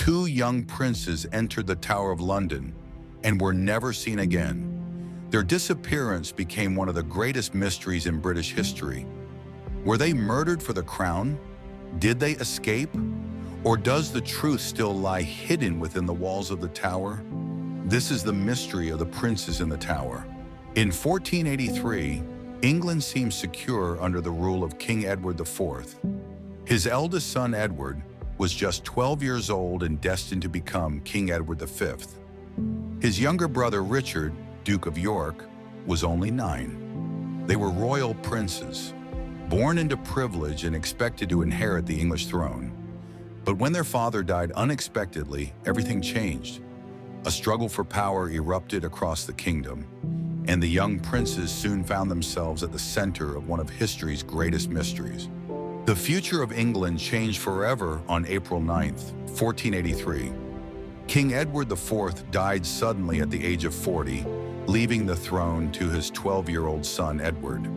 two young princes entered the Tower of London and were never seen again. Their disappearance became one of the greatest mysteries in British history. Were they murdered for the crown? Did they escape? Or does the truth still lie hidden within the walls of the tower? This is the mystery of the princes in the tower. In 1483, England seemed secure under the rule of King Edward IV. His eldest son, Edward, was just 12 years old and destined to become King Edward V. His younger brother, Richard, Duke of York, was only 9. They were royal princes, born into privilege and expected to inherit the English throne. But when their father died unexpectedly, everything changed. A struggle for power erupted across the kingdom, and the young princes soon found themselves at the center of one of history's greatest mysteries. The future of England changed forever on April 9th, 1483. King Edward IV died suddenly at the age of 40, leaving the throne to his 12-year-old son, Edward.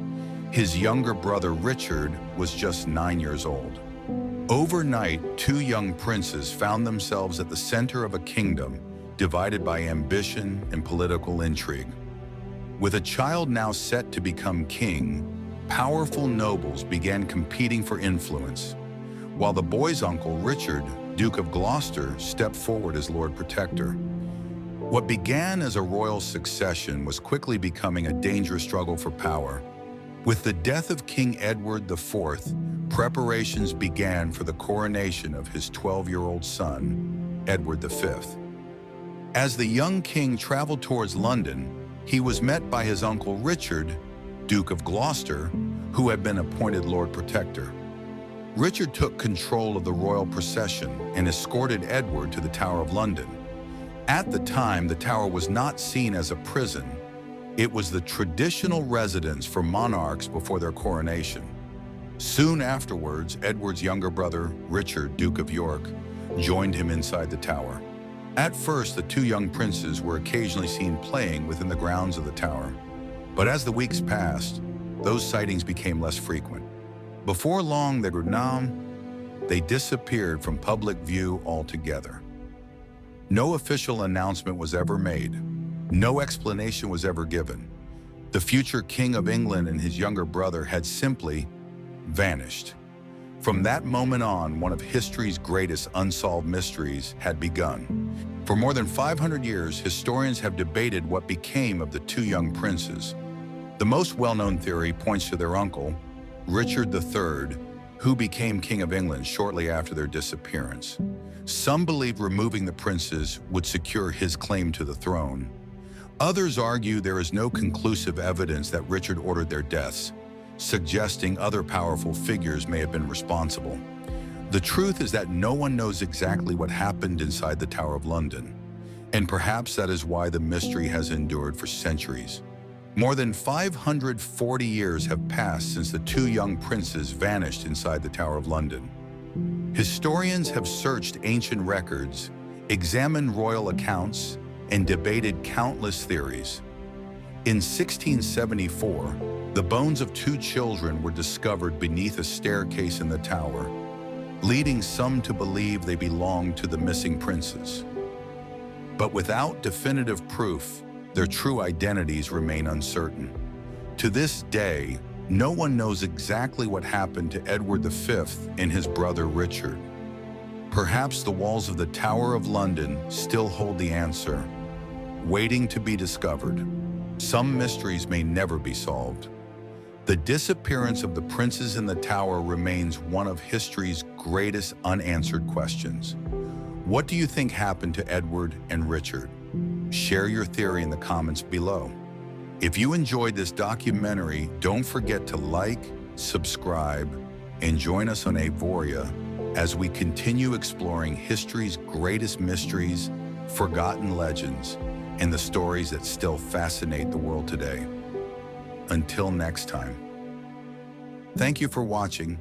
His younger brother, Richard, was just 9 years old. Overnight, two young princes found themselves at the center of a kingdom divided by ambition and political intrigue. With a child now set to become king, powerful nobles began competing for influence, while the boy's uncle, Richard, Duke of Gloucester, stepped forward as Lord Protector. What began as a royal succession was quickly becoming a dangerous struggle for power. With the death of King Edward IV, preparations began for the coronation of his 12-year-old son, Edward V. As the young king traveled towards London, he was met by his uncle Richard, Duke of Gloucester, who had been appointed Lord Protector. Richard took control of the royal procession and escorted Edward to the Tower of London. At the time, the Tower was not seen as a prison. It was the traditional residence for monarchs before their coronation. Soon afterwards, Edward's younger brother, Richard, Duke of York, joined him inside the tower. At first, the two young princes were occasionally seen playing within the grounds of the tower. But as the weeks passed, those sightings became less frequent. Before long, they disappeared from public view altogether. No official announcement was ever made. No explanation was ever given. The future King of England and his younger brother had simply vanished. From that moment on, one of history's greatest unsolved mysteries had begun. For more than 500 years, historians have debated what became of the two young princes. The most well-known theory points to their uncle, Richard III, who became King of England shortly after their disappearance. Some believe removing the princes would secure his claim to the throne. Others argue there is no conclusive evidence that Richard ordered their deaths, suggesting other powerful figures may have been responsible. The truth is that no one knows exactly what happened inside the Tower of London, and perhaps that is why the mystery has endured for centuries. More than 540 years have passed since the two young princes vanished inside the Tower of London. Historians have searched ancient records, examined royal accounts, and debated countless theories. In 1674, the bones of two children were discovered beneath a staircase in the tower, leading some to believe they belonged to the missing princes. But without definitive proof, their true identities remain uncertain. To this day, no one knows exactly what happened to Edward V and his brother Richard. Perhaps the walls of the Tower of London still hold the answer, waiting to be discovered. Some mysteries may never be solved. The disappearance of the princes in the tower remains one of history's greatest unanswered questions. What do you think happened to Edward and Richard? Share your theory in the comments below. If you enjoyed this documentary, don't forget to like, subscribe, and join us on AEVORIA as we continue exploring history's greatest mysteries, forgotten legends, and the stories that still fascinate the world today. Until next time. Thank you for watching.